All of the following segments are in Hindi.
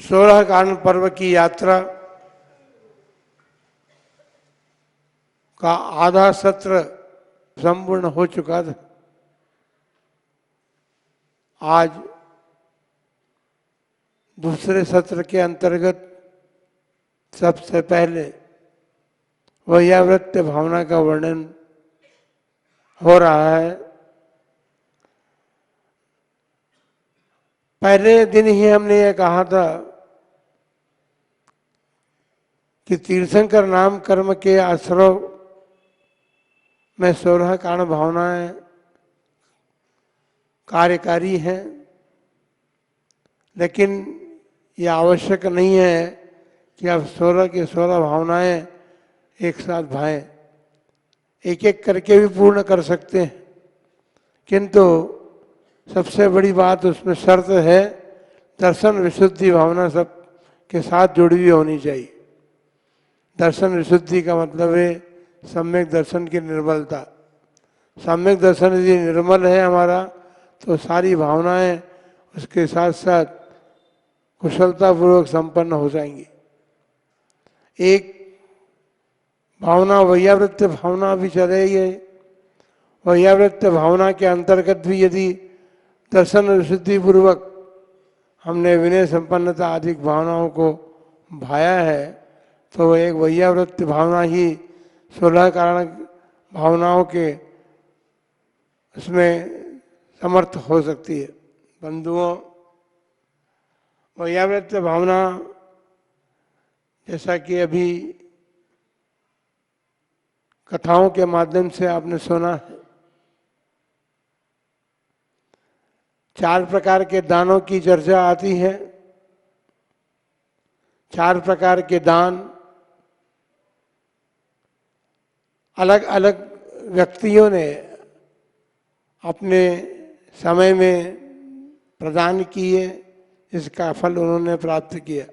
16 कारण पर्व की यात्रा का आधा सत्र संपूर्ण हो चुका था। आज दूसरे सत्र के अंतर्गत सबसे पहले वैयावृत्य भावना का वर्णन हो रहा है। पहले दिन ही हमने ये कहा था कि तीर्थंकर नाम कर्म के आश्रव में 16 कारण भावनाएं कार्यकारी हैं, लेकिन यह आवश्यक नहीं है कि आप 16 की 16 भावनाएं एक साथ भाएं। एक एक करके भी पूर्ण कर सकते हैं, किंतु सबसे बड़ी बात उसमें शर्त है दर्शन विशुद्धि भावना सब के साथ जुड़ी हुई होनी चाहिए। दर्शन विशुद्धि का मतलब है सम्यक दर्शन की निर्मलता। सम्यक दर्शन यदि निर्मल है हमारा तो सारी भावनाएं उसके साथ साथ कुशलतापूर्वक संपन्न हो जाएंगी। एक भावना वैयावृत्य भावना भी चल रही है। वैयावृत्य भावना के अंतर्गत भी यदि दर्शन विशुद्धि पूर्वक हमने विनय संपन्नता आदि भावनाओं को भाया है तो एक वैयावृत्य भावना ही 16 कारण भावनाओं के उसमें समर्थ हो सकती है। बंधुओं, वैयावृत्य भावना जैसा कि अभी कथाओं के माध्यम से आपने सुना है, 4 प्रकार के दानों की चर्चा आती है। 4 प्रकार के दान अलग अलग व्यक्तियों ने अपने समय में प्रदान किए, इसका फल उन्होंने प्राप्त किया।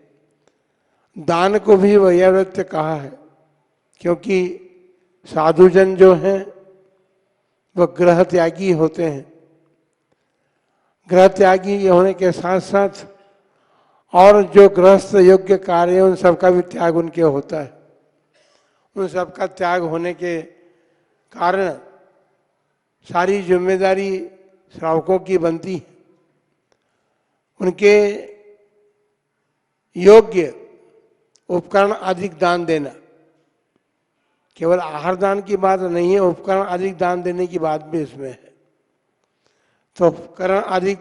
दान को भी वैयावृत्य कहा है, क्योंकि साधुजन जो हैं वह ग्रह त्यागी होते हैं। ग्रह त्यागी होने के साथ साथ और जो गृहस्थ योग्य कार्य है उन सबका भी त्याग उनके होता है। उन सबका त्याग होने के कारण सारी जिम्मेदारी श्रावकों की बनती है। उनके योग्य उपकरण आदि दान देना, केवल आहार दान की बात नहीं है, उपकरण आदि दान देने की बात भी इसमें है। तो उपकरण आदि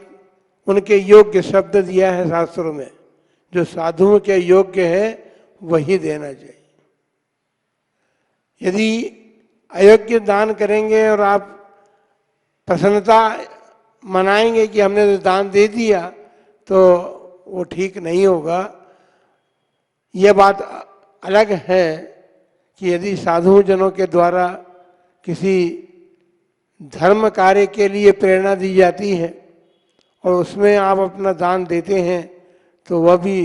उनके योग्य शब्द दिया है शास्त्रों में, जो साधुओं के योग्य है वही देना चाहिए। यदि अयोग्य दान करेंगे और आप प्रसन्नता मनाएंगे कि हमने तो दान दे दिया, तो वो ठीक नहीं होगा। यह बात अलग है कि यदि साधु जनों के द्वारा किसी धर्म कार्य के लिए प्रेरणा दी जाती है और उसमें आप अपना दान देते हैं तो वह भी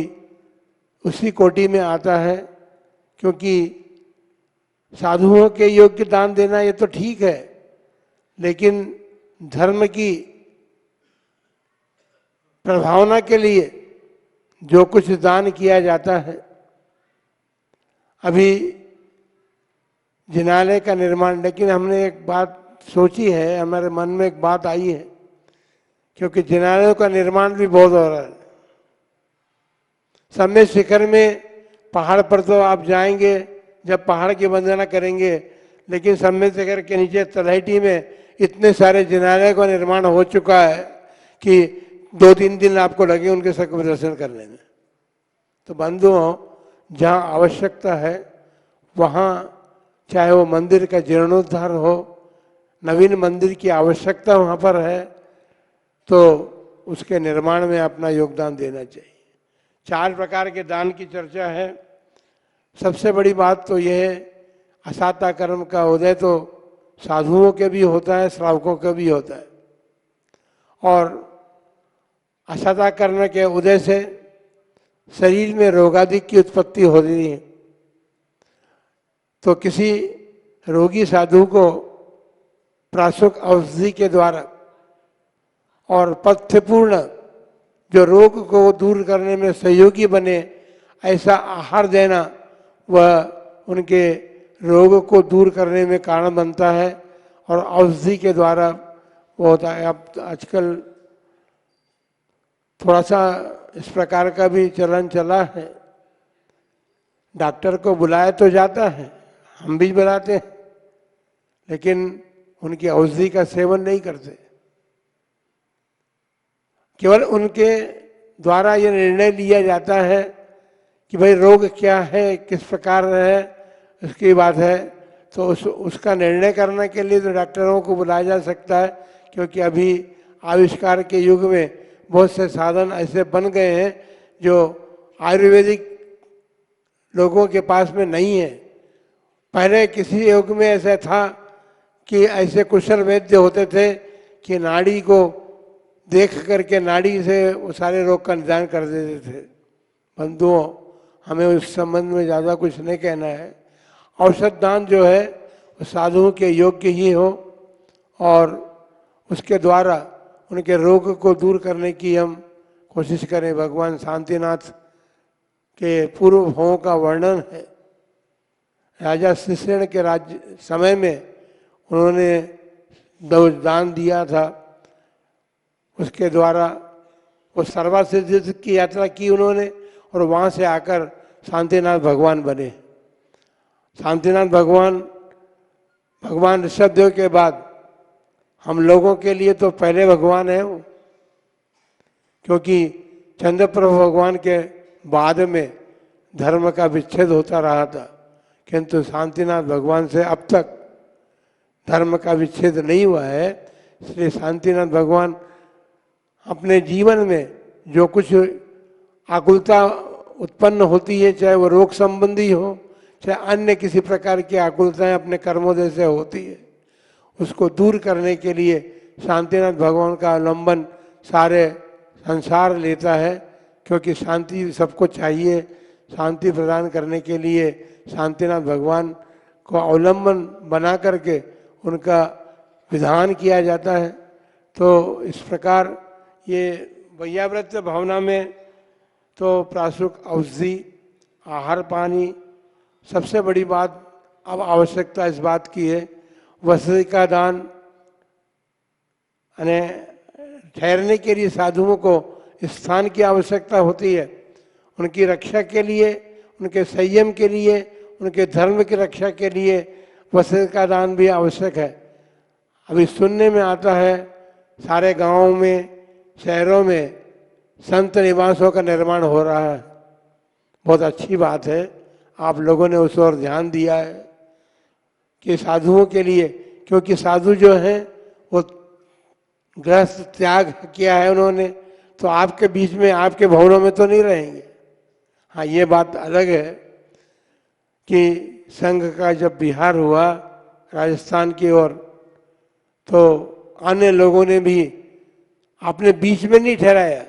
उसी कोटि में आता है, क्योंकि साधुओं के योग्य दान देना ये तो ठीक है, लेकिन धर्म की प्रभावना के लिए जो कुछ दान किया जाता है, अभी जिनालय का निर्माण, लेकिन हमने एक बात सोची है, हमारे मन में एक बात आई है, क्योंकि जिनालयों का निर्माण भी बहुत हो रहा है। सम्य शिखर में पहाड़ पर तो आप जाएंगे जब पहाड़ की वंदना करेंगे, लेकिन सम्य शिखर के नीचे तलहटी में इतने सारे जिनालय का निर्माण हो चुका है कि 2-3 दिन आपको लगे उनके सबके दर्शन करने में। तो बंधुओं, जहाँ आवश्यकता है वहाँ, चाहे वो मंदिर का जीर्णोद्धार हो, नवीन मंदिर की आवश्यकता वहाँ पर है, तो उसके निर्माण में अपना योगदान देना चाहिए। 4 प्रकार के दान की चर्चा है। सबसे बड़ी बात तो यह है, असाता कर्म का उदय तो साधुओं के भी होता है, श्रावकों का भी होता है। और असाता कर्म के उदय से शरीर में रोगादि की उत्पत्ति हो रही है। तो किसी रोगी साधु को प्राशुक औषधि के द्वारा और पथ्यपूर्ण जो रोग को दूर करने में सहयोगी बने, ऐसा आहार देना वह उनके रोग को दूर करने में कारण बनता है और औषधि के द्वारा वो होता है। अब आजकल थोड़ा सा इस प्रकार का भी चलन चला है, डॉक्टर को बुलाया तो जाता है, हम भी बुलाते हैं, लेकिन उनकी औषधि का सेवन नहीं करते। केवल उनके द्वारा ये निर्णय लिया जाता है कि भाई रोग क्या है, किस प्रकार है, उसकी बात है, तो उसका निर्णय करने के लिए तो डॉक्टरों को बुलाया जा सकता है, क्योंकि अभी आविष्कार के युग में बहुत से साधन ऐसे बन गए हैं जो आयुर्वेदिक लोगों के पास में नहीं है। पहले किसी युग में ऐसा था कि ऐसे कुशल वैद्य होते थे कि नाड़ी को देख करके नाड़ी से वो सारे रोग का निदान कर देते थे। बंधुओं, हमें उस संबंध में ज़्यादा कुछ नहीं कहना है। औषध दान जो है वो साधुओं के योग्य ही हो और उसके द्वारा उनके रोग को दूर करने की हम कोशिश करें। भगवान शांतिनाथ के पूर्व भावों का वर्णन है। राजा शिशुन के राज्य समय में उन्होंने दान दिया था, उसके द्वारा वो सर्वा सिद्धि की यात्रा की उन्होंने और वहाँ से आकर शांतिनाथ भगवान बने। शांतिनाथ भगवान ऋषभदेव के बाद हम लोगों के लिए तो पहले भगवान है वो, क्योंकि चंद्रप्रभु भगवान के बाद में धर्म का विच्छेद होता रहा था, किंतु शांतिनाथ भगवान से अब तक धर्म का विच्छेद नहीं हुआ है। इसलिए शांतिनाथ भगवान अपने जीवन में जो कुछ आकुलता उत्पन्न होती है, चाहे वो रोग संबंधी हो, चाहे अन्य किसी प्रकार की आकुलताएं अपने कर्मोदय से होती है, उसको दूर करने के लिए शांतिनाथ भगवान का अवलंबन सारे संसार लेता है, क्योंकि शांति सबको चाहिए। शांति प्रदान करने के लिए शांतिनाथ भगवान को अवलंबन बना करके उनका विधान किया जाता है। तो इस प्रकार ये वैयाव्रत भावना में तो प्रासुक औषधि, आहार पानी, सबसे बड़ी बात अब आवश्यकता इस बात की है वसति का दान, यानी ठहरने के लिए साधुओं को स्थान की आवश्यकता होती है। उनकी रक्षा के लिए, उनके संयम के लिए, उनके धर्म की रक्षा के लिए वसति का दान भी आवश्यक है। अभी सुनने में आता है सारे गांवों में, शहरों में संत निवासों का निर्माण हो रहा है। बहुत अच्छी बात है, आप लोगों ने उस ओर ध्यान दिया है कि साधुओं के लिए, क्योंकि साधु जो हैं वो गृहस्थ त्याग किया है उन्होंने, तो आपके बीच में, आपके भवनों में तो नहीं रहेंगे। हाँ, ये बात अलग है कि संघ का जब बिहार हुआ राजस्थान की ओर, तो अन्य लोगों ने भी अपने बीच में नहीं ठहराया,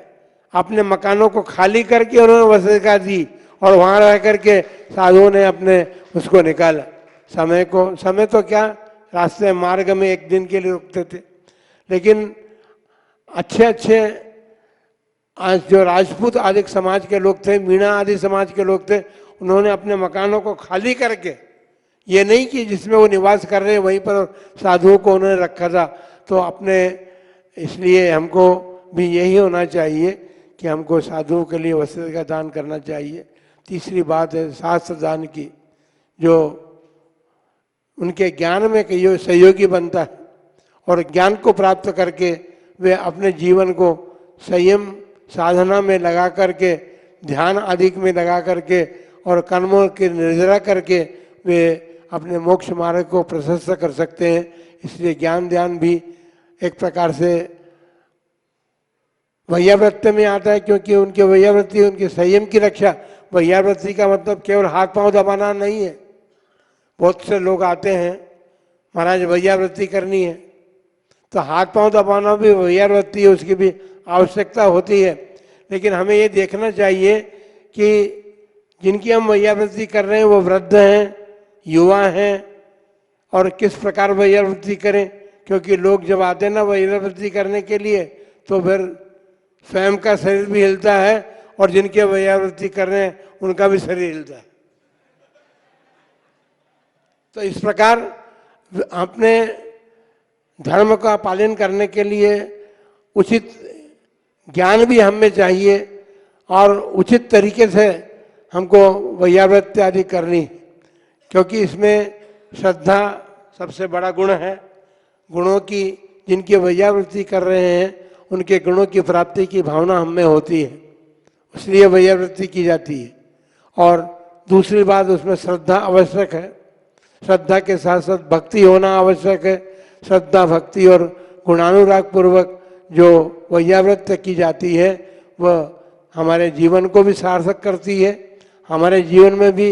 अपने मकानों को खाली करके उन्होंने वसीयत दी और वहाँ रह करके साधुओं ने अपने उसको निकाला। समय तो क्या, रास्ते मार्ग में एक दिन के लिए रुकते थे, लेकिन अच्छे आज जो राजपूत आदि समाज के लोग थे, मीणा आदि समाज के लोग थे, उन्होंने अपने मकानों को खाली करके, ये नहीं कि जिसमें वो निवास कर रहे हैं वहीं पर साधुओं को उन्होंने रखा था। तो अपने, इसलिए हमको भी यही होना चाहिए कि हमको साधुओं के लिए वसीयत का दान करना चाहिए। तीसरी बात है शास्त्र दान की, जो उनके ज्ञान में कई सहयोगी बनता है और ज्ञान को प्राप्त करके वे अपने जीवन को संयम साधना में लगा करके, ध्यान आदि में लगा करके और कर्मों की निर्जरा करके वे अपने मोक्ष मार्ग को प्रशस्त कर सकते हैं। इसलिए ज्ञान ध्यान भी एक प्रकार से वैयावृत्ति में आता है, क्योंकि उनकी वैयावृत्ति, उनके संयम की रक्षा। वैयावृत्ति का मतलब केवल हाथ पांव दबाना नहीं है। बहुत से लोग आते हैं, महाराज वैयावृत्ति करनी है, तो हाथ पांव दबाना भी वैयावृत्ति है, उसकी भी आवश्यकता होती है। लेकिन हमें ये देखना चाहिए कि जिनकी हम वैयावृत्ति कर रहे हैं वो वृद्ध हैं, युवा हैं, और किस प्रकार वैयावृत्ति करें, क्योंकि लोग जब आते हैं ना वैयावृत्ति करने के लिए, तो फिर स्वयं का शरीर भी हिलता है और जिनके वैयावृत्ति कर रहे हैं उनका भी शरीर हिलता है। तो इस प्रकार अपने धर्म का पालन करने के लिए उचित ज्ञान भी हम में चाहिए और उचित तरीके से हमको वैयावृत्ति आदि करनी, क्योंकि इसमें श्रद्धा सबसे बड़ा गुण है। गुणों की जिनकी वैयावृत्ति कर रहे हैं उनके गुणों की प्राप्ति की भावना हम में होती है, इसलिए वैयावृत्ति की जाती है। और दूसरी बात, उसमें श्रद्धा आवश्यक है। श्रद्धा के साथ साथ भक्ति होना आवश्यक है। श्रद्धा, भक्ति और गुणानुराग पूर्वक जो वैयावृत्ति की जाती है वह हमारे जीवन को भी सार्थक करती है, हमारे जीवन में भी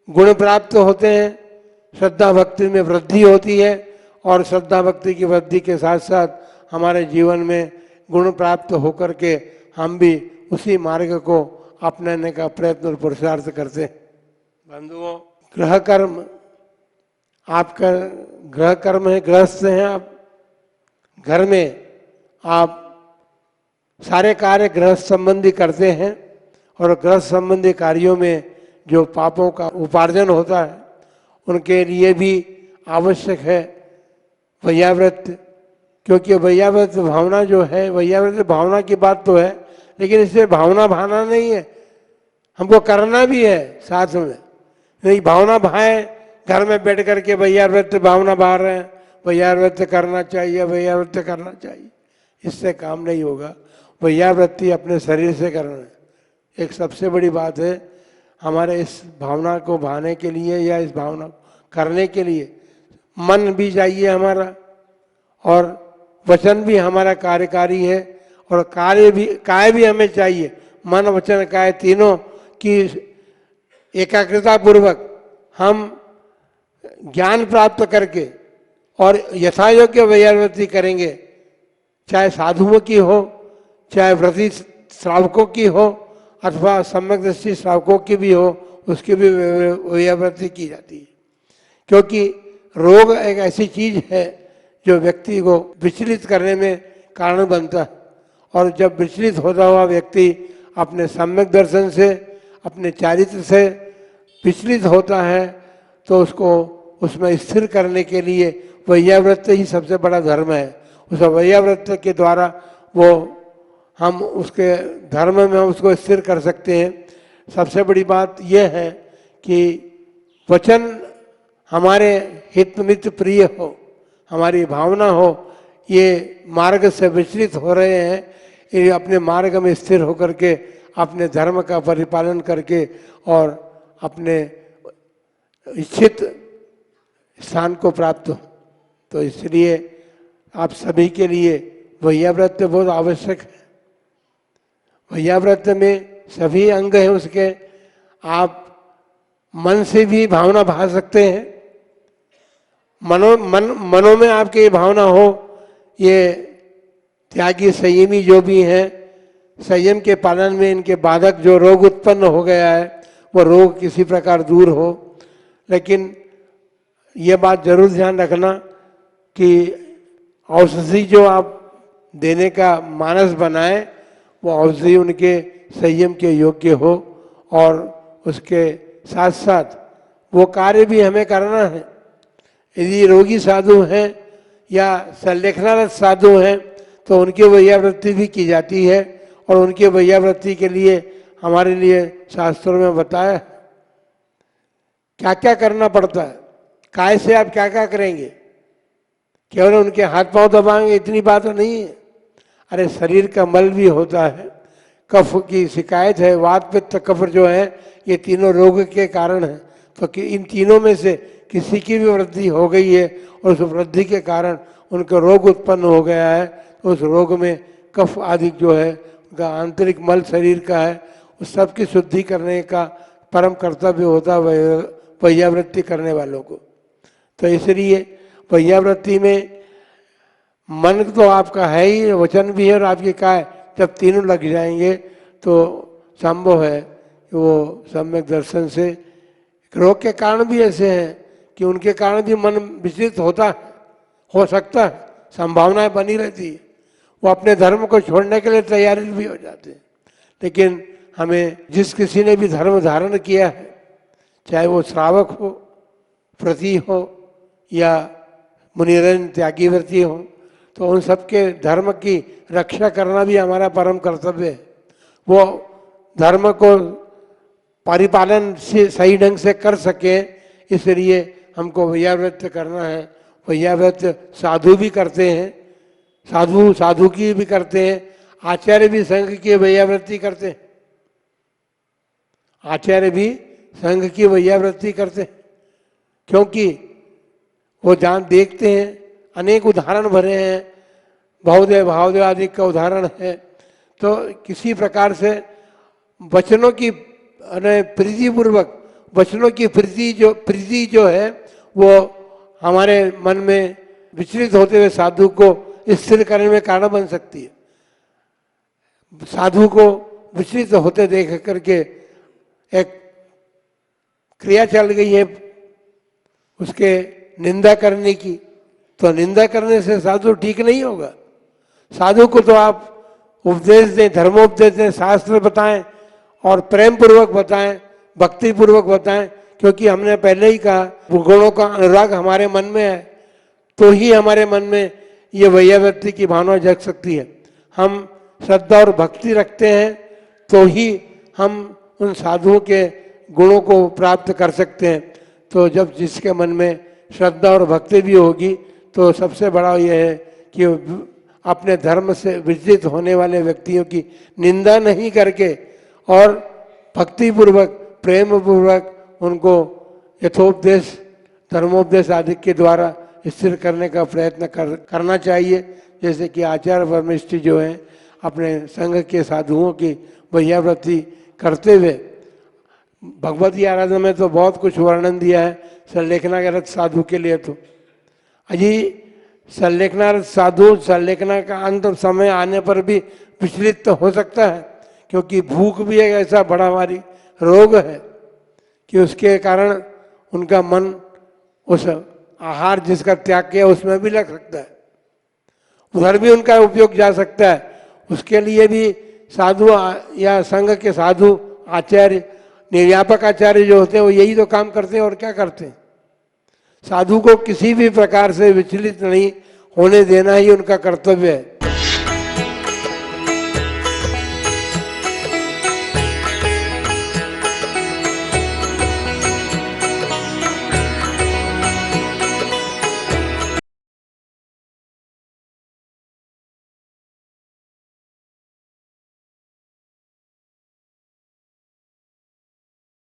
गुण प्राप्त होते हैं, श्रद्धा भक्ति में वृद्धि होती है और श्रद्धा भक्ति की वृद्धि के साथ साथ हमारे जीवन में गुण प्राप्त होकर के हम भी उसी मार्ग को अपनाने का प्रयत्न और पुरुषार्थ करते हैं। बंधुओं, गृह कर्म, आपका गृह कर्म है, गृहस्थ हैं आप, घर में आप सारे कार्य गृहस्थ संबंधी करते हैं और गृहस्थ संबंधी कार्यों में जो पापों का उपार्जन होता है उनके लिए भी आवश्यक है वैयावृत्ति, क्योंकि वैयावृत्ति भावना जो है, वैयावृत्ति भावना की बात तो है, लेकिन इससे भावना भाना नहीं है, हमको करना भी है साथ में। नहीं भावना भाए, घर में बैठ करके वैयावृत्ति भावना बहा रहे हैं, वैयावृत्ति करना चाहिए, वैयावृत्ति करना चाहिए, इससे काम नहीं होगा। वैयावृत्ति अपने शरीर से करना है। एक सबसे बड़ी बात है, हमारे इस भावना को भाने के लिए या इस भावना करने के लिए मन भी चाहिए हमारा और वचन भी हमारा कार्यकारी है और काय भी हमें चाहिए। मन, वचन, काय तीनों की एकाग्रता पूर्वक हम ज्ञान प्राप्त करके और यथायोग्य वैयावृत्ति करेंगे, चाहे साधुओं की हो, चाहे व्रती श्रावकों की हो अथवा सम्यक दृष्टि श्रावकों की भी हो, उसकी भी वैयावृत्ति की जाती है। क्योंकि रोग एक ऐसी चीज है जो व्यक्ति को विचलित करने में कारण बनता है, और जब विचलित होता हुआ व्यक्ति अपने सम्यक दर्शन से, अपने चारित्र से विचलित होता है तो उसको उसमें स्थिर करने के लिए वैयावृत्ति ही सबसे बड़ा धर्म है। उस वैयावृत्ति के द्वारा वो हम उसके धर्म में हम उसको स्थिर कर सकते हैं। सबसे बड़ी बात यह है कि वचन हमारे हित मित प्रिय हो, हमारी भावना हो, ये मार्ग से विचलित हो रहे हैं, ये अपने मार्ग में स्थिर होकर के अपने धर्म का परिपालन करके और अपने इच्छित स्थान को प्राप्त हो। तो इसलिए आप सभी के लिए वैयावृत्ति बहुत आवश्यक है। वैयावृत्ति में सभी अंग हैं उसके, आप मन से भी भावना भा सकते हैं। मनो में आपके ये भावना हो, ये त्यागी संयमी जो भी हैं, संयम के पालन में इनके बाधक जो रोग उत्पन्न हो गया है वो रोग किसी प्रकार दूर हो। लेकिन ये बात जरूर ध्यान रखना कि औषधि जो आप देने का मानस बनाए वो औषधि उनके संयम के योग्य हो और उसके साथ साथ वो कार्य भी हमें करना है। यदि रोगी साधु हैं या संलेखनारत साधु हैं तो उनकी वैयावृत्ति भी की जाती है और उनकी वैयावृत्ति के लिए हमारे लिए शास्त्रों में बताया क्या क्या करना पड़ता है। काय से आप क्या क्या करेंगे, केवल उनके हाथ पांव दबाएंगे इतनी बात नहीं है। अरे शरीर का मल भी होता है, कफ की शिकायत है, वात पित्त कफ जो है ये तीनों रोग के कारण है। तो इन तीनों में से किसी की भी वृद्धि हो गई है और उस वृद्धि के कारण उनका रोग उत्पन्न हो गया है, तो उस रोग में कफ आदि जो है उनका आंतरिक मल शरीर का है, उस सब की शुद्धि करने का परम कर्तव्य होता है वैयावृत्ति करने वालों को। तो इसलिए वैयावृत्ति में मन तो आपका है ही, वचन भी है और आपकी काय, जब तीनों लग जाएंगे तो संभव है कि वो सम्यक दर्शन से। रोग के कारण भी ऐसे हैं कि उनके कारण भी मन विचलित होता है, हो सकता है, संभावनाएं बनी रहती है। वो अपने धर्म को छोड़ने के लिए तैयार भी हो जाते हैं। लेकिन हमें जिस किसी ने भी धर्म धारण किया है, चाहे वो श्रावक हो, प्रति हो या मुनिरन त्यागीव्रती हो, तो उन सबके धर्म की रक्षा करना भी हमारा परम कर्तव्य है। वो धर्म को परिपालन से सही ढंग से कर सके, इसलिए हमको वैयाव्रत करना है। वैयाव्रत साधु भी करते हैं, साधु की भी करते हैं, आचार्य भी संघ की वैयावृत्ति करते हैं, आचार्य भी संघ की वैयावृत्ति करते हैं, क्योंकि वो जान देखते हैं, अनेक उदाहरण भरे हैं, बहुदेव भावदेव आदि का उदाहरण है। तो किसी प्रकार से वचनों की प्रीति पूर्वक, वचनों की प्रीति जो है वो हमारे मन में विचलित होते हुए साधु को स्थिर करने में कारण बन सकती है। साधु को विचलित होते देख करके एक क्रिया चल गई है उसके निंदा करने की, तो निंदा करने से साधु ठीक नहीं होगा। साधु को तो आप उपदेश दें, धर्मोपदेश दें, शास्त्र बताएं और प्रेम पूर्वक बताएं, भक्ति पूर्वक बताएं, क्योंकि हमने पहले ही कहा गुणों का अनुराग हमारे मन में है, तो ही हमारे मन में ये वैयावृत्ति की भावना जग सकती है। हम श्रद्धा और भक्ति रखते हैं तो ही हम उन साधुओं के गुणों को प्राप्त कर सकते हैं। तो जब जिसके मन में श्रद्धा और भक्ति भी होगी, तो सबसे बड़ा यह है कि अपने धर्म से विचलित होने वाले व्यक्तियों की निंदा नहीं करके और भक्ति पूर्वक, प्रेम पूर्वक उनको यथोपदेश, धर्मोपदेश आदि के द्वारा स्थिर करने का प्रयत्न करना चाहिए। जैसे कि आचार्य परमेष्ठी जो हैं अपने संघ के साधुओं की वैयावृत्ति करते हुए, भगवती आराधना में तो बहुत कुछ वर्णन दिया है संलेखनारत साधु के लिए। तो अजी संलेखनारत साधु संलेखना का अंत समय आने पर भी विचलित तो हो सकता है, क्योंकि भूख भी एक ऐसा बड़ा हमारी रोग है कि उसके कारण उनका मन उस आहार जिसका त्याग किया उसमें भी लग सकता है, उधर भी उनका उपयोग जा सकता है। उसके लिए भी साधु या संघ के साधु आचार्य, निर्यापक आचार्य जो होते हैं वो यही तो काम करते हैं और क्या करते हैं। साधु को किसी भी प्रकार से विचलित नहीं होने देना ही उनका कर्तव्य है।